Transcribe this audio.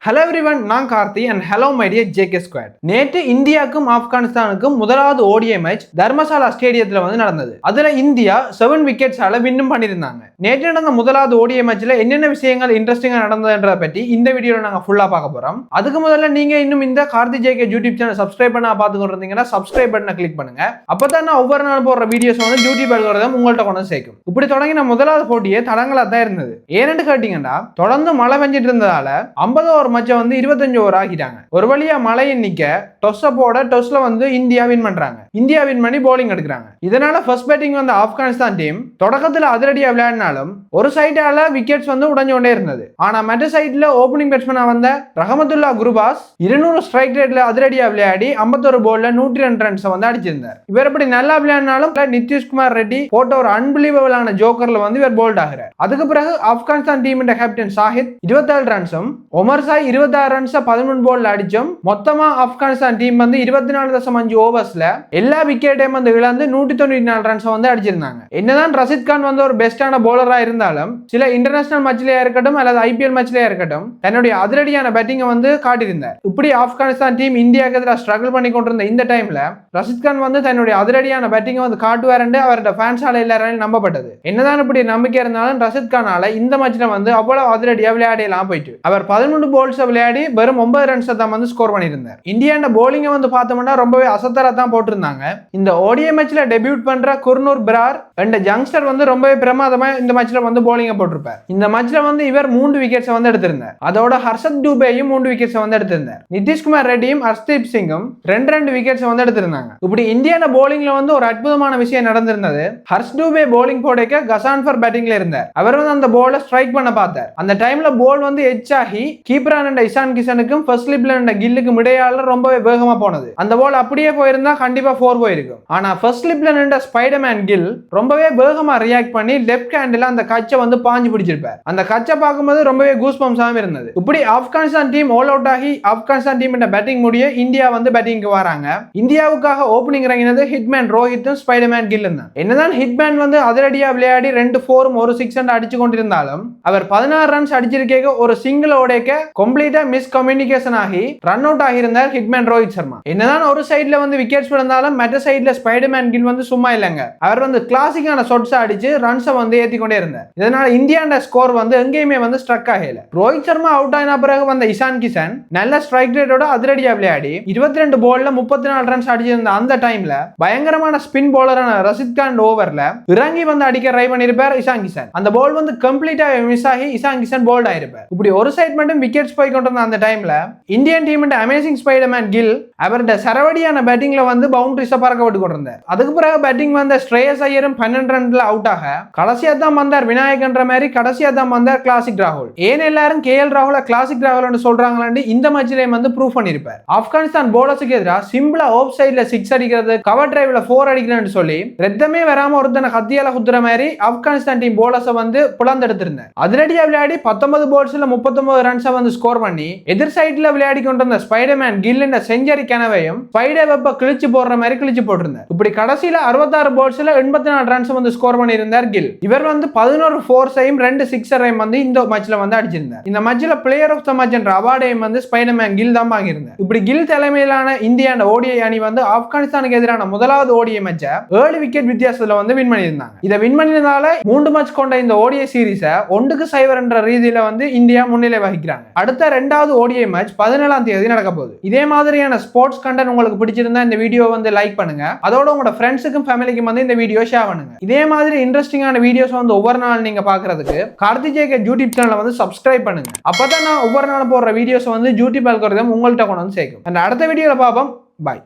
Hello everyone, நான் Karthi and hello my dear JK Squad. நேற்று இந்தியாவுக்கும் ஆப்கானிஸ்தானுக்கும் முதலாவது ஓடிஐ மேட்ச் தர்மசாலா ஸ்டேடியத்தில் வந்து நடந்தது. அதுல இந்தியா 7 விக்கெட்ஸால வின்னும் பண்ணியிருந்தாங்க. நேற்று நடந்த முதலாவது ஓடிஐ மேட்ச்ல என்னென்ன விஷயங்கள் இன்ட்ரெஸ்டிங்கா நடந்ததுன்றத பற்றி இந்த வீடியோல நாங்க ஃபுல்லா பார்க்க போறோம். அதுக்கு முதல்ல நீங்க இன்னும் இந்த Karthi JK YouTube channel subscribe பண்ணா பார்த்துக்கிட்டு இருந்தீங்கன்னா சப்ஸ்கிரைப் பட்டனை கிளிக் பண்ணுங்க. அப்பதான் நான் ஒவ்வொரு நாள் போடுற வீடியோஸ் வந்து யூடியூப் அல்கோரிதம் உங்கள்ட்ட கொண்டு சேர்க்கும். இப்படி தொடங்கின முதலாவது போட்டியே தடங்களா தான் இருந்தது. ஏன்னு கேட்டீங்கன்னா தொடர்ந்து மழை பெஞ்சிட்டு இருந்ததால 50 ஓவர் மேட்சை வந்து 25 ஓவர் ஆகிட்டாங்க. ஒரு வழியா மழையை நிக்க டொஸ்ஸ போட டொஸ்ல வந்து இந்தியா வின் பண்றாங்க. இந்தியா வின் பண்ணி போலிங் எடுக்கிறாங்க. இதனால ஃபர்ஸ்ட் பேட்டிங் வந்த ஆப்கானிஸ்தான் டீம் தொடக்கத்துல அதிரடியா விளையாடினாலும் ஒரு சைடால விக்கெட்ஸ் வந்து உடைஞ்சு கொண்டே இருந்தது. ஆனா மற்ற சைட்ல ஓபனிங் பேட்ஸ்மேனா வந்த ரஹமத்துல்லா குருபாஸ் 200 ஸ்ட்ரைக் ரேட்ல அதிரடியா விளையாடி 51 பால்ல 102 ரன்ஸ் வந்து அடிச்சிருந்தார். இவர் எப்படி நல்லா விளையாடினாலும் நிதிஷ்குமார் ரெட்டி போட்ட ஒரு அன்பிலீவபிளான ஜோக்கர்ல வந்து இவர் போல்ட் ஆகிறார். அதுக்கு பிறகு ஆப்கானிஸ்தான் டீம் கேப்டன் சாஹித் 27 ரன்ஸும் ஒமர் சாய் 26 ரன்ஸ் 13 பால்ல அடிச்சும் மொத்தமா ஆப்கானிஸ்தான் டீம் வந்து 24.5 ஓவர்ஸ்ல எல்லா விக்கெட்டையும் வந்து இழந்து 194 ரன்ஸ் வந்து அடிச்சிருந்தாங்க. என்னதான் ரஷித் கான் வந்து ஒரு பெஸ்டான பவுலரா இருந்தாலும் சில இன்டர்நேஷனல் மேட்ச்லயா இருக்கட்டும் அல்லது ஐபிஎல் மேட்ச்லயா இருக்கட்டும் தன்னுடைய அதிரடியான பேட்டிங்கை வந்து காட்டியிருந்தார். இப்படி ஆப்கானிஸ்தான் டீம் இந்தியாவுக்கு எதிராக ஸ்ட்ரகிள் பண்ணி கொண்டிருந்த இந்த டைம்ல ரஷித் கான் வந்து தன்னுடைய அதிரடியான பேட்டிங்கை வந்து காட்டுவார் என்று அவரோட ஃபேன்ஸால எல்லாரும் நம்பப்பட்டது. என்னதான் இப்படி நம்பிக்கை இருந்தாலும் ரஷித் கானால இந்த மேட்ச்ல வந்து அவ்வளவு அதிரடியா விளையாடலாம் போயிட்டு அவர் 13 பால்ஸ் விளையாடி வெறும் 9 ரன்ஸ் தான் வந்து ஸ்கோர் பண்ணியிருந்தார். இந்தியாவோட போலிங்க வந்து பார்த்தோம்னா ரொம்பவே அசத்தரா தான் போட்டிருந்தாங்க. இந்த ஓடிஐ மேட்ச்ல டெபியூட் பண்ற குர்னூர் பிரார் என்ற யங்ஸ்டர் வந்து ரொம்பவே பிரமாதமா இந்த மேட்ச்ல வந்து போலிங்க போட்டிருப்பார். இந்த மேட்ச்ல வந்து இவர் 3 விக்கெட்ஸ் வந்து எடுத்திருந்தார். அதோட ஹர்ஷத் டூபேயும் 3 விக்கெட்ஸ் வந்து எடுத்திருந்தார். நிதிஷ்குமார் ரெட்டியும் ஹர்ஷ்தீப் சிங்கும் 2 விக்கெட்ஸ் வந்து எடுத்திருந்தாங்க. இப்படி இந்தியாவோட போலிங்ல வந்து ஒரு அற்புதமான விஷயம் நடந்திருந்தது. ஹர்ஷ் டூபே போலிங் போடைக்க கசான்ஃபர் பேட்டிங்ல இருந்தார். அவர் வந்து அந்த பாலை ஸ்ட்ரைக் பண்ண பார்த்தார். அந்த டைம்ல பால் வந்து எட்ஜ் ஆகி கீப்பரான இஷான் கிஷனுக்கும் ஃபர்ஸ்ட் ஸ்லிப்ல கில்லுக்கும் இடையால ரொம்பவே வேகமா போனது. அந்த பால் அப்படியே போயிருந்தா கண்டிப்பா 4 போயிருக்கும். ஆனா ஃபர்ஸ்ட் ஸ்லிப்ல நின்ற ஸ்பைடர்மேன் கில் ரொம்பவே வேகமா ரியாக்ட் பண்ணி லெஃப்ட் ஹேண்ட்ல அந்த கச்சை வந்து பாஞ்சு பிடிச்சிருப்பார். அந்த கச்சை பார்க்கும்போது ரொம்பவே கூஸ் பம்ஸாக இருந்தது. இப்படி ஆப்கானிஸ்தான் டீம் ஆல் அவுட் ஆகி ஆப்கானிஸ்தான் டீம் பேட்டிங் முடிய இந்தியா வந்து பேட்டிங்க்கு வராங்க. இந்தியாவுக்காக ஓபனிங் இறங்கினது ஹிட்மேன் ரோஹித்தும் ஸ்பைடர்மேன் கில்லும் தான். என்னதான் ஹிட்மேன் வந்து அதிரடியா விளையாடி 2 4 ஒரு 6 அடிச்சு கொண்டிருந்தாலும் அவர் 16 ரன்ஸ் அடிச்சிருக்க ஒரு சிங்கிள் ஓடைக்க கம்ப்ளீட்டா மிஸ் கம்யூனிகேஷன் ஆகி ரன் அவுட் ஆகியிருந்தார் ஹிட்மேன் ரோஹித் சர்மா. என்னதான் ஒரு சைட்ல வந்து விக்கெட்ஸ் விழுந்தாலும் மற்ற சைட்ல ஸ்பைடர்மேன் கில் வந்து சும்மா இல்லைங்க. அவர் வந்து கிளாசிக்கான ஷாட்ஸ் அடிச்சு ரன்ஸை வந்து ஏத்தி கொண்டே இருந்தார். இதனால இந்தியாவோட ஸ்கோர் வந்து எங்கேயுமே வந்து ஸ்ட்ரக் ஆகல. ரோஹித் சர்மா அவுட் ஆன பிறகு வந்த இஷான் கிஷன் நல்ல ஸ்ட்ரைக் ரேட்டோட அதிரடியா விளையாடி 22 பால்ல 34 ரன்ஸ் அடிச்சிருந்த அந்த டைம்ல பயங்கரமான ஸ்பின் பவுலரான ரஷித் கான் ஓவர்ல இறங்கி வந்து அடிக்க ட்ரை பண்ணிருப்பார் இஷான் கிஷன். அந்த பால் வந்து கம்ப்ளீட்டா மிஸ் ஆகி இஷான் கிஷன் போல்ட் ஆயிருப்பார். இப்படி ஒரு சைட் மட்டும் விக்கெட்ஸ் போய் கொண்டிருந்த அந்த டைம்ல Indian team amazing Spiderman Gill அவருடைய சரவடியான பேட்டிங்ல வந்து பவுண்டரிஸை பறக்க விட்டு கொண்டிருந்தார். அதுக்கு பிறகு பேட்டிங் வந்த ஸ்ரேயஸ் ஐயரும் 12 ரன்ல அவுட் ஆக கடைசியா தான் வந்தார் விநாயகன்ற மாதிரி கடைசியா தான் வந்தார் கிளாசிக் ராகுல். ஏன் எல்லாரும் KL ராகுல கிளாசிக் ராகுல் சொல்றாங்களான்னு இந்த மேட்ச்லயும் வந்து ப்ரூவ் பண்ணிருப்பார். ஆப்கானிஸ்தான் போலர்ஸுக்கு எதிராக சிம்பிளா ஆஃப் சைட்ல 6 அடிக்கிறது கவர் டிரைவ்ல 4 அடிக்கிறேன்னு சொல்லி ரெத்தமே வராம ஒருத்தனை கத்தியால குத்துற மாதிரி ஆப்கானிஸ்தான் டீம் போலர்ஸை வந்து புலந்தெடுத்திருந்தார். அதிரடியா விளையாடி 19 பால்ஸ்ல 39 ரன்ஸை வந்து ஸ்கோர் பண்ணி எதிர் சைட்ல விளையாடி கொண்டிருந்த ஸ்பைடர்மேன் கில் என்ற செஞ்சுரி கனவையும் ஸ்பைடர் வெப்ப கிழிச்சு போடுற மாதிரி கிழிச்சு போட்டிருந்தார். இப்படி கடைசியில 66 பால்ஸ்ல 84 ரன்ஸ் வந்து ஸ்கோர் பண்ணியிருந்தார் கில். இவர் வந்து 11 4-ஐயும் 2 6-ஐயும் வந்து இந்த மேட்ச்ல வந்து அடிச்சிருந்தார். இந்த மேட்ச்ல பிளேயர் ஆஃப் த மேட்ச் என்ற அவார்டையும் வந்து ஸ்பைடர்மேன் கில் தான் வாங்கியிருந்தார். இப்படி கில் தலைமையிலான இந்தியாவோட ஓடிஐ அணி வந்து ஆப்கானிஸ்தானுக்கு எதிரான முதலாவது ஓடிஐ மேட்சை 7 விக்கெட் வித்தியாசத்துல வந்து வின் பண்ணியிருந்தாங்க. இதை வின் பண்ணியதால 3 மேட்ச் கொண்ட இந்த ஓடிஐ சீரீஸை 1-0 என்ற ரீதியில வந்து இந்தியா முன்னிலை வகிக்கிறாங்க. அடுத்த 2வது ஓடிஐ மேட்ச் 17ஆம் தேதி நடக்க போகுது. இதே மாதிரியான ஸ்போர்ட்ஸ் கண்டென்ட் உங்களுக்கு பிடிச்சிருந்தா இந்த வீடியோ வந்து லைக் பண்ணுங்க. அதோட உங்களோட ஃப்ரெண்ட்ஸுக்கும் ஃபேமிலிக்கும் வந்து இந்த வீடியோ ஷேர் பண்ணுங்க. இதே மாதிரி இன்ட்ரெஸ்டிங்கான வீடியோஸ் வந்து ஒவ்வொரு நாள் நீங்க பாக்குறதுக்கு கார்த்தி JK யூடியூப் சேனலை வந்து சப்ஸ்கிரைப் பண்ணுங்க. அப்பதான் நான் ஒவ்வொரு நாள் போடுற வீடியோஸ் வந்து யூடியூப் அல்கோரிதம் உங்கள்கிட்ட கொண்டு வந்து சேர்க்கும். அடுத்த வீடியோல பார்ப்போம். பாய்.